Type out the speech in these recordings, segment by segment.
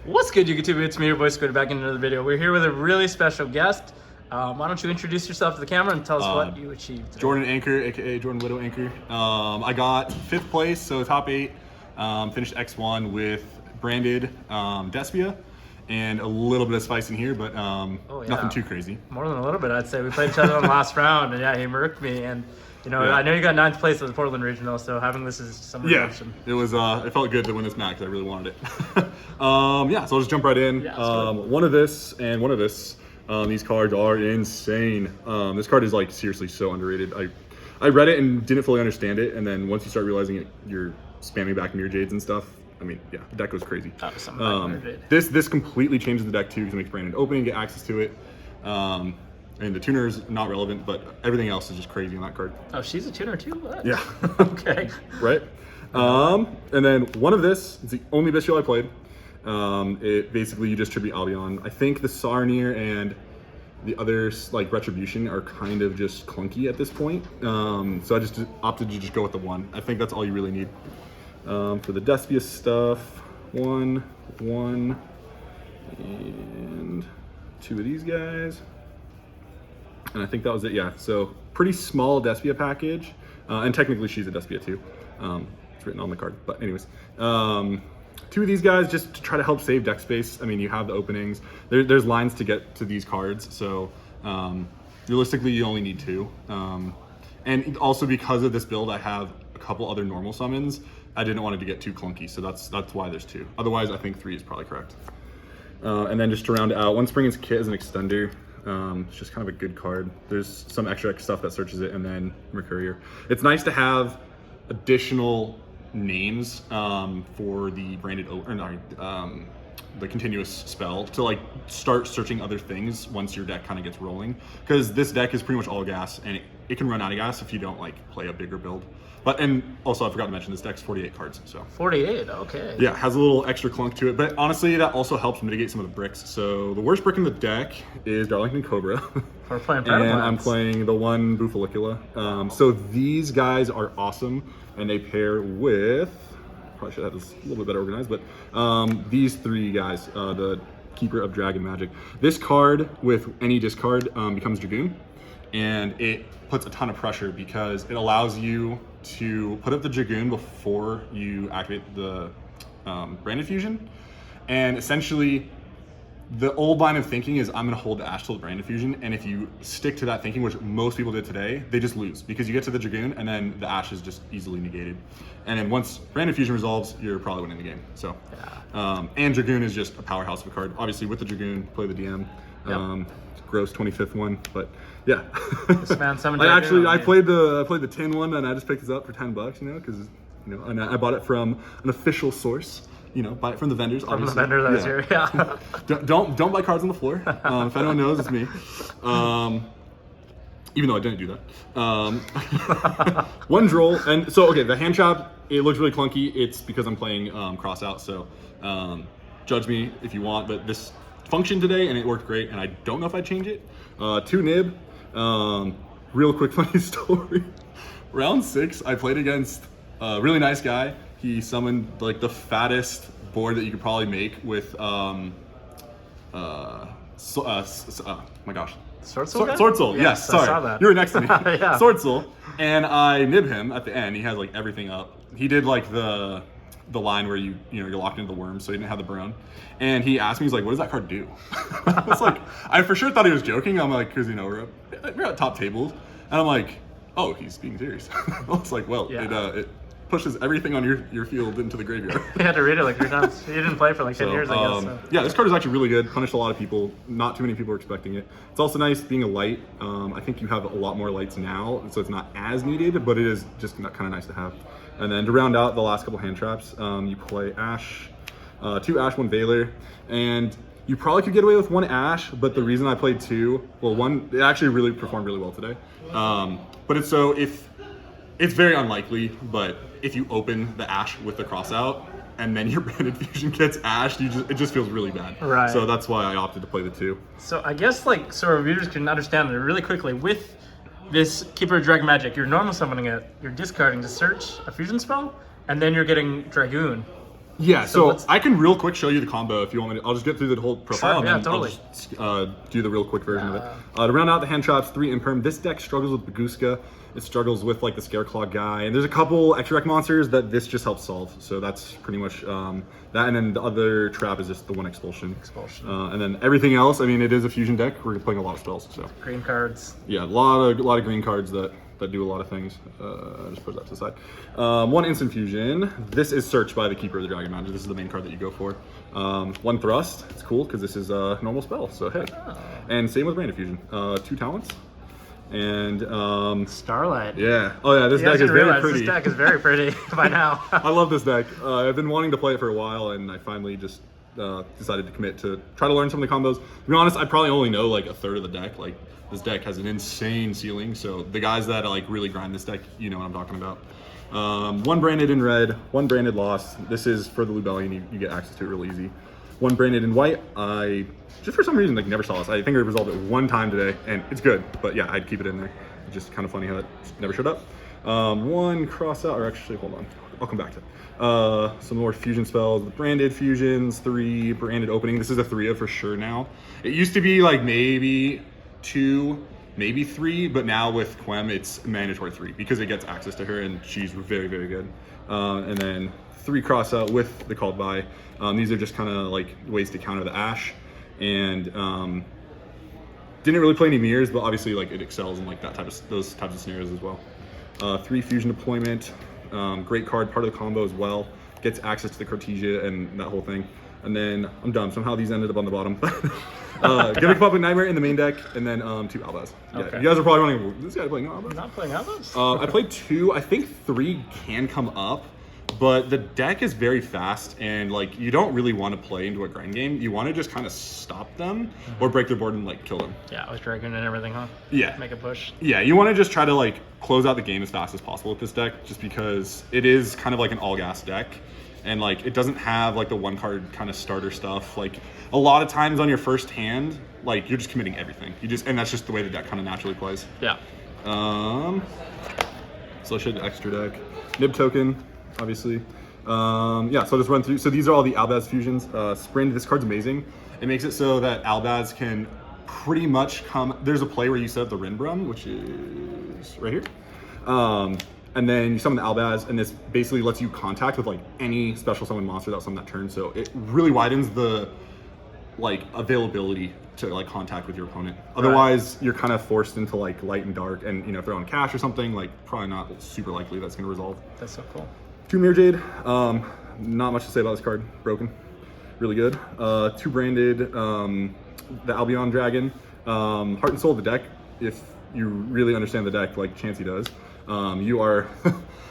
What's good, YouTube? It's me, your boy Squid, back in another video. We're here with a really special guest. Why don't you introduce yourself to the camera and tell us what you achieved today. Jordan Anchor, aka Jordan Widow Anchor. I got 5th place, so top 8. Finished X1 with branded Despia and a little bit of spice in here, but nothing too crazy. More than a little bit, I'd say. We played each other on the last round, and yeah, he murked me. And you know, I know you got 9th place at the Portland Regional, so having this is some redemption. It was. It felt good to win this match because I really wanted it. Yeah, so I'll just jump right in. One of this and one of this. These cards are insane. This card is like seriously so underrated. I read it and didn't fully understand it, and then once you start realizing it, you're spamming back mirror jades and stuff. I mean, yeah, the deck goes crazy. This completely changes the deck too because it makes branded opening, get access to it. And the tuner is not relevant, but everything else is just crazy on that card. Oh, she's a tuner too? What? Yeah. Okay. Right. And then one of this is the only bestial I played. It basically you distribute Albion. I think the Sarnier and the others like Retribution are kind of just clunky at this point. So I just opted to just go with the one. I think that's all you really need. For the Despia stuff, one, and 2 of these guys. And I think that was it, yeah. So pretty small Despia package. And technically she's a Despia too. It's written on the card, but anyways. 2 of these guys just to try to help save deck space. I mean, you have the openings. There's lines to get to these cards, so realistically you only need 2. And also because of this build, I have a couple other normal summons. I didn't want it to get too clunky, so that's why there's 2. Otherwise, I think 3 is probably correct. And then just to round it out, One Spring is Kit as an extender. It's just kind of a good card. There's some extra stuff that searches it, and then Mercurier. It's nice to have additional names for the branded the continuous spell to like start searching other things once your deck kind of gets rolling, because this deck is pretty much all gas, and it can run out of gas if you don't like play a bigger build. And also I forgot to mention this deck's 48 cards, so 48. Okay, yeah, has a little extra clunk to it, but honestly that also helps mitigate some of the bricks. So the worst brick in the deck is Darlington Cobra. We're playing and I'm playing the one Bufalicula. So these guys are awesome, and they pair with, probably should have this a little bit better organized, but these 3 guys, the Keeper of Dragon Magic. This card with any discard becomes Dragoon, and it puts a ton of pressure because it allows you to put up the Dragoon before you activate the branded fusion. And essentially the old line of thinking is I'm going to hold the Ash till the branded fusion, and if you stick to that thinking, which most people did today, they just lose because you get to the Dragoon and then the Ash is just easily negated. And then once branded fusion resolves, you're probably winning the game. So and Dragoon is just a powerhouse of a card. Obviously with the Dragoon, play the DM. Gross 25th one, but yeah. This man I played the tin one, and I just picked this up for $10, you know, because and I bought it from an official source. You know, buy it from the vendors. From the vendor that was here, yeah. don't buy cards on the floor. If anyone knows, it's me. Even though I didn't do that. One droll, and so okay, the hand chop, it looks really clunky. It's because I'm playing cross out, so judge me if you want, but this functioned today and it worked great, and I don't know if I'd change it. 2 nib. Real quick funny story. Round 6, I played against a really nice guy. He summoned like the fattest board that you could probably make with my gosh. Swordsoul. Yes, sorry. I saw that. You were next to me. Yeah. Swordsoul. And I nib him at the end. He has like everything up. He did like the line where you're locked into the worm, so he didn't have the Barone. And he asked me, he's like, what does that card do? I was like, I for sure thought he was joking. I'm like, because we're at top tables. And I'm like, oh, he's being serious. I was like, well, it pushes everything on your field into the graveyard. You had to read it like 3 times. You didn't play for like 10 years, I guess. So. Yeah, this card is actually really good. Punished a lot of people. Not too many people were expecting it. It's also nice being a light. I think you have a lot more lights now, so it's not as needed, but it is just kind of nice to have. And then to round out the last couple hand traps, you play Ash, 2 Ash, 1 Veiler, and you probably could get away with 1 Ash, but the reason I played 2, well, 1, it actually really performed really well today. But it's very unlikely, but if you open the Ash with the cross out and then your branded fusion gets ashed, it just feels really bad. Right. So that's why I opted to play the 2. So I guess so our readers can understand it really quickly. With this Keeper of Dragon Magic, you're normal summoning it, you're discarding to search a fusion spell, and then you're getting Dragoon. Yeah, so let's- I can real quick show you the combo if you want me to. I'll just get through the whole profile Sure, yeah, and then totally. I'll just do the real quick version of it. To round out the hand traps, 3 imperm. This deck struggles with Baguska. It struggles with like the Scareclaw guy. And there's a couple extra deck monsters that this just helps solve. So that's pretty much that. And then the other trap is just the 1 expulsion. And then everything else, I mean, it is a fusion deck. We're playing a lot of spells. So Green cards. yeah, a lot of green cards that do a lot of things. Just put that to the side. 1 instant fusion. This is searched by the Keeper of the Dragon Magic. This is the main card that you go for. 1 thrust. It's cool because this is a normal spell. So hey. And same with Branded Fusion. 2 talents. And Starlight. yeah. Oh yeah, this You deck guys is didn't very realize pretty. This deck is very pretty by now. I love this deck. I've been wanting to play it for a while, and I finally just decided to commit to try to learn some of the combos. To be honest, I probably only know like a third of the deck. Like this deck has an insane ceiling, so the guys that like really grind this deck, you know what I'm talking about. 1 branded in red, 1 branded lost. This is for the Lubellion. You get access to it real easy. 1 branded in white. I just for some reason like never saw this. I think I resolved it 1 time today, and it's good. But yeah, I'd keep it in there. It's just kind of funny how it never showed up. 1 cross out, or actually, hold on. I'll come back to it. Some more fusion spells. The branded fusions, 3 branded opening. This is a 3 of for sure now. It used to be like maybe 2, maybe 3, but now with Quem, it's mandatory 3 because it gets access to her and she's very, very good. And then 3 cross out with the called by. These are just kind of like ways to counter the Ash. And didn't really play any mirrors, but obviously like it excels in like those types of scenarios as well. 3 fusion deployment. Great card, part of the combo as well. Gets access to the Cortesia and that whole thing. And then I'm dumb. Somehow these ended up on the bottom. Gimmick Puppet Nightmare in the main deck, and then 2 Albaz. Yeah, Okay. you guys are probably wondering, this guy playing Albaz? Not playing Albaz? I played 2. I think 3 can come up, but the deck is very fast, and like you don't really want to play into a grind game. You want to just kind of stop them or break their board and like kill them. Yeah, with Dragoon and everything, huh? Yeah. Make a push. Yeah, you want to just try to like close out the game as fast as possible with this deck, just because it is kind of like an all gas deck, and like it doesn't have like the 1 card kind of starter stuff. Like a lot of times on your first hand, like you're just committing everything. And that's just the way the deck kind of naturally plays. Yeah. So I showed the extra deck. Nib token, obviously. Yeah, so I'll just run through. So these are all the Albaz fusions. Sprint, this card's amazing. It makes it so that Albaz can pretty much come. There's a play where you set up the Rinbrum, which is right here. And then you summon the Albaz, and this basically lets you contact with like any special summon monster that was summoned that turn. So it really widens the like availability to like contact with your opponent. Otherwise, you're kind of forced into like light and dark, and you know if they're on cash or something, like probably not super likely that's going to resolve. That's so cool. 2 Mirror Jade. Not much to say about this card. Broken. Really good. 2 branded. The Albion Dragon. Heart and Soul of the deck. If you really understand the deck, like Chansey does, you are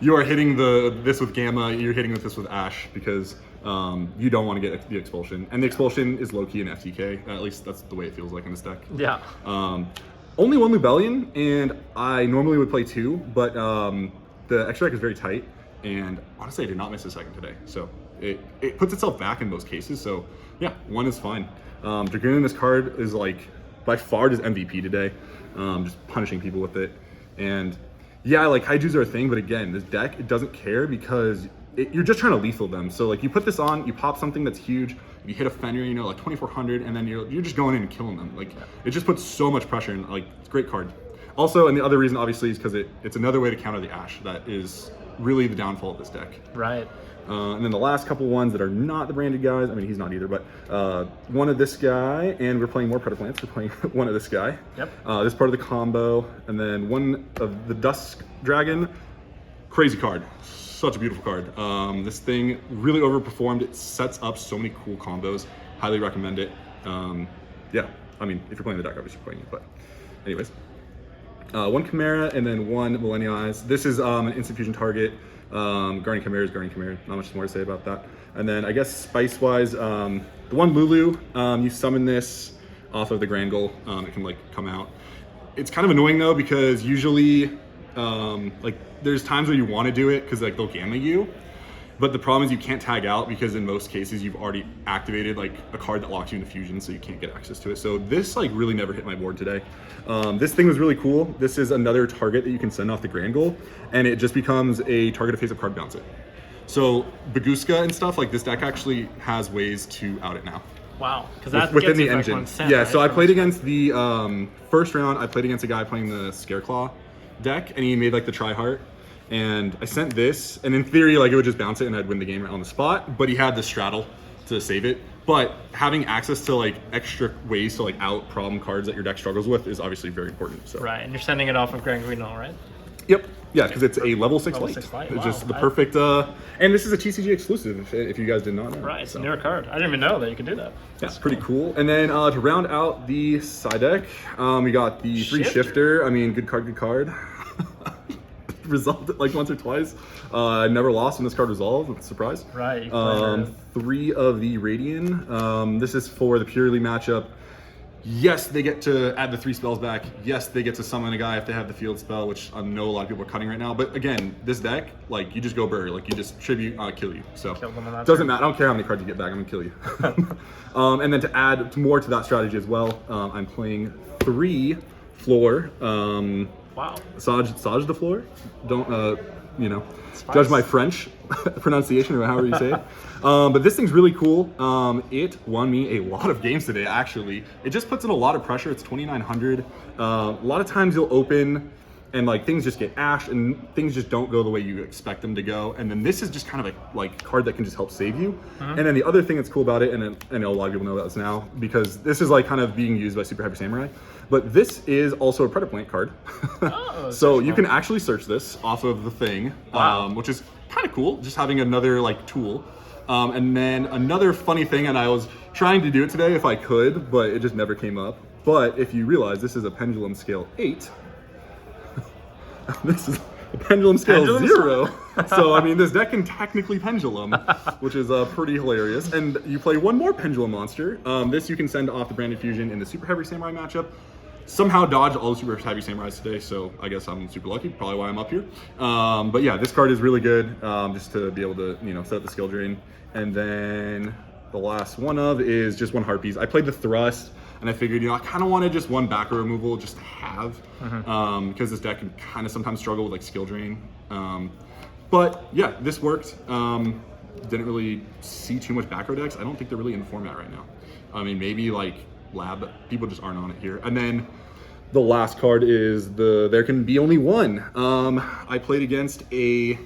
you are hitting this with Gamma. You're hitting this with Ash because you don't want to get the expulsion, and the expulsion is low key in FTK. At least that's the way it feels like in this deck. Yeah. Only 1 Lubellion, and I normally would play 2, but the extra deck is very tight. And honestly, I did not miss a second today. So it puts itself back in most cases. So yeah, 1 is fine. Dragoon in this card is like by far just MVP today. Just punishing people with it. And yeah, like Haijus are a thing, but again, this deck, it doesn't care because you're just trying to lethal them. So like you put this on, you pop something that's huge, you hit a Fenrir, you know, like 2400, and then you're just going in and killing them. Like it just puts so much pressure in. Like it's a great card. Also, and the other reason obviously is because it's another way to counter the Ash. That is really the downfall of this deck. Right. And then the last couple ones that are not the branded guys, I mean, he's not either, but 1 of this guy, and we're playing more Predaplants. We're playing 1 of this guy. Yep. This part of the combo, and then 1 of the Dusk Dragon. Crazy card. Such a beautiful card. This thing really overperformed. It sets up so many cool combos. Highly recommend it. Yeah, I mean, if you're playing the deck, obviously you're playing it, but anyways. 1 Chimera and then 1 Millennial Eyes. This is an instant fusion target. Guardian Chimera is Guardian Chimera. Not much more to say about that. And then I guess spice-wise, the 1 Lulu, you summon this off of the Grand Goal. It can like come out. It's kind of annoying though because usually like there's times where you want to do it because like they'll gamma you. But the problem is you can't tag out because in most cases you've already activated like a card that locks you into fusion, so you can't get access to it. So this like really never hit my board today. This thing was really cool. This is another target that you can send off the Grand Goal, and it just becomes a target of face-up card, bounce it. So Baguska and stuff, like this deck actually has ways to out it now. Wow, because that Within gets the you engine. like 1 cent, Yeah, right? so I played against the first round, I played against a guy playing the Scareclaw deck, and he made like the Tri-Heart. And I sent this, and in theory, like it would just bounce it and I'd win the game on the spot, but he had the straddle to save it. But having access to like extra ways to like out problem cards that your deck struggles with is obviously very important. So. Right, and you're sending it off of Dragoon, right? Yep. Yeah, because it's a level 6 light. It's wow. Just the perfect, and this is a TCG exclusive, if you guys did not know. Right, it's a newer card. I didn't even know that you could do that. That's pretty cool. And then to round out the side deck, we got the 3 Shifter. I mean, good card, good card. Resolved it like once or twice. Never lost when this card resolved. Surprise. Right. 3 of the Radiant. This is for the purely matchup. Yes, they get to add the 3 spells back. Yes, they get to summon a guy if they have the field spell, which I know a lot of people are cutting right now. But again, this deck, like you just go burr, like you just tribute, kill you. So doesn't matter. I don't care how many cards you get back. I'm gonna kill you. And then to add more to that strategy as well, I'm playing 3 floor. Wow. Sage the floor. Don't judge my French pronunciation or however you say it. But this thing's really cool. It won me a lot of games today, actually. It just puts in a lot of pressure. It's 2,900. A lot of times you'll open and like things just get ashed and things just don't go the way you expect them to go. And then this is just kind of a like card that can just help save you. And then the other thing that's cool about it, and I know a lot of people know about this now, because this is like kind of being used by Super Heavy Samurai, but this is also a Predaplant card. Oh, so you can actually search this off of the thing, wow. Which is kind of cool, just having another like tool. And then another funny thing, and I was trying to do it today if I could, but it just never came up. But if you realize this is a Pendulum Scale 8, this is a Pendulum Scale 0. So, I mean, this deck can technically Pendulum, which is pretty hilarious. And you play 1 more Pendulum monster. This you can send off the Branded Fusion in the Super Heavy Samurai matchup. Somehow dodged all the Super Heavy Samurais today, so I guess I'm super lucky, probably why I'm up here. But yeah, this card is really good, just to be able to, set up the skill drain. And then the last one is just 1 Harpies. I played the Thrust, and I figured, I kind of wanted just 1 backer removal just to have, because this deck can kind of sometimes struggle with like skill drain. But yeah, this worked. Didn't really see too much backer decks. I don't think they're really in the format right now. I mean, maybe like Lab, but people just aren't on it here. And then the last card is there can be only 1. I played against a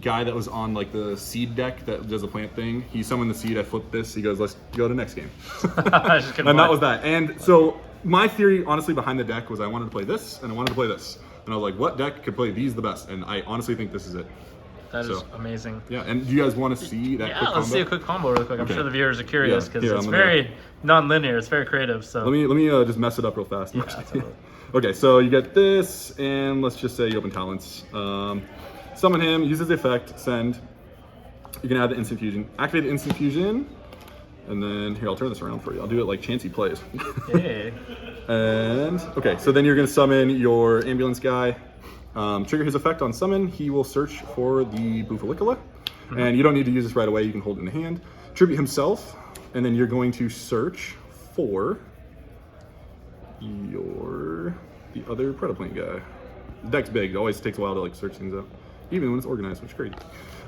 guy that was on like the seed deck that does the plant thing. He summoned the seed, I flipped this, he goes, let's go to next game. And that was that. And so my theory honestly behind the deck was I wanted to play this and I wanted to play this. And I was like, what deck could play these the best? And I honestly think this is it. That is amazing. Yeah, and do you guys want to see that quick combo? Yeah, let's see a quick combo really quick. I'm sure the viewers are curious because it's I'm very non-linear. It's very creative. So let me just mess it up real fast. Yeah, totally. Okay, so you get this, and let's just say you open Talents. Summon him, uses the effect, send. You can add the Instant Fusion. Activate the Instant Fusion, and then here, I'll turn this around for you. I'll do it like Chansey plays. Hey. And okay, so then you're gonna summon your ambulance guy. Trigger his effect on summon. He will search for the Buffalicula, and you don't need to use this right away. You can hold it in the hand. Tribute himself, and then you're going to search for the other Predaplant guy. The deck's big. It always takes a while to like search things out, even when it's organized, which is crazy.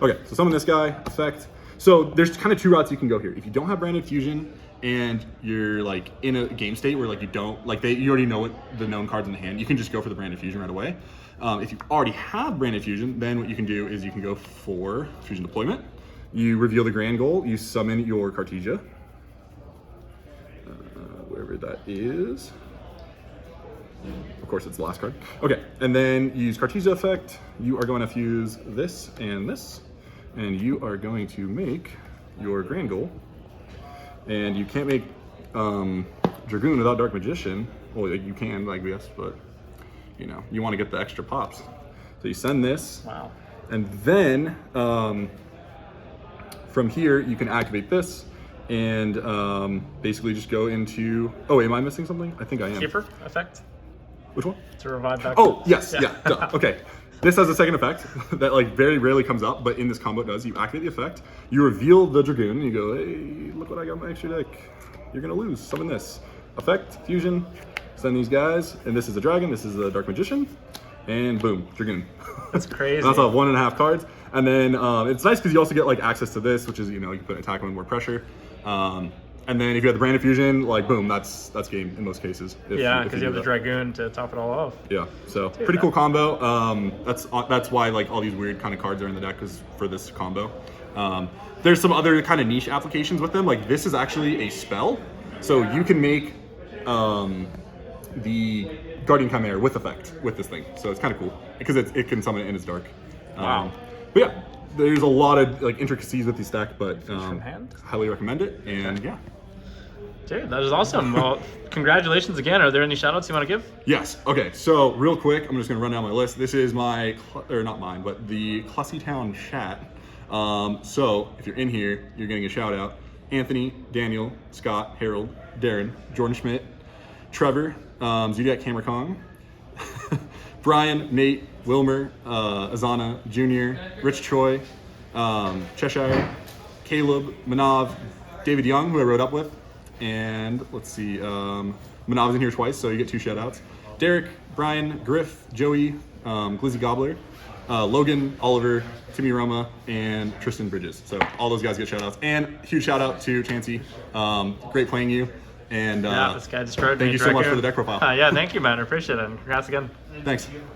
Okay, so summon this guy. Effect. So there's kind of 2 routes you can go here. If you don't have Branded Fusion and you're like in a game state where like you don't like you already know what the known cards in the hand, you can just go for the Branded Fusion right away. If you already have Branded Fusion, then what you can do is you can go for Fusion Deployment. You reveal the Grand Goal. You summon your Cartesia, wherever that is. Of course, it's the last card. Okay, and then you use Cartesia effect. You are going to fuse this, and you are going to make your Grand Goal. And you can't make Dragoon without Dark Magician. Well, you can, I guess, but you want to get the extra pops. So you send this. Wow. And then from here, you can activate this and basically just go into, oh, am I missing something? I think I am. Keeper effect? Which one? To revive back. Oh, yes, yeah, duh. Okay. This has a second effect that like very rarely comes up, but in this combo it does. You activate the effect, you reveal the Dragoon, and you go, hey, look what I got in my extra deck. You're gonna lose, summon this. Effect, fusion, send these guys, and this is a dragon, this is a Dark Magician. and boom, Dragoon. That's crazy. That's all 1.5 cards. And then it's nice because you also get like access to this, which is, you know, you can put an attack on more pressure. And then if you have the Brand Infusion, like boom, that's game in most cases. Yeah, because you have the Dragoon to top it all off. Yeah, so pretty cool combo. That's why like all these weird kind of cards are in the deck, is for this combo. There's some other kind of niche applications with them. Like this is actually a spell, so you can make the Guardian Chimera with effect with this thing. So it's kind of cool because it can summon it and it's dark. Wow. But yeah, there's a lot of like intricacies with these deck, but from hand? highly recommend it. And yeah. Dude, that is awesome. Well, congratulations again. Are there any shout outs you want to give? Yes. Okay, so real quick, I'm just going to run down my list. This is my, or not mine, but the Clussy Town chat. So if you're in here, you're getting a shout out. Anthony, Daniel, Scott, Harold, Darren, Jordan Schmidt, Trevor, Zodiac Camera Kong, Brian, Nate, Wilmer, Azana Jr., Rich Choi, Cheshire, Caleb, Manav, David Young, who I rode up with, and let's see, Manav's in here twice, so you get 2 shout outs. Derek, Brian, Griff, Joey, Glizzy Gobbler, Logan, Oliver, Timmy Roma, and Tristan Bridges. So all those guys get shout outs. And huge shout out to Chansey. Great playing you. And yeah, this guy destroyed me. thank you so much for the deck profile. Yeah, thank you, man. I appreciate it. And congrats again. Thanks.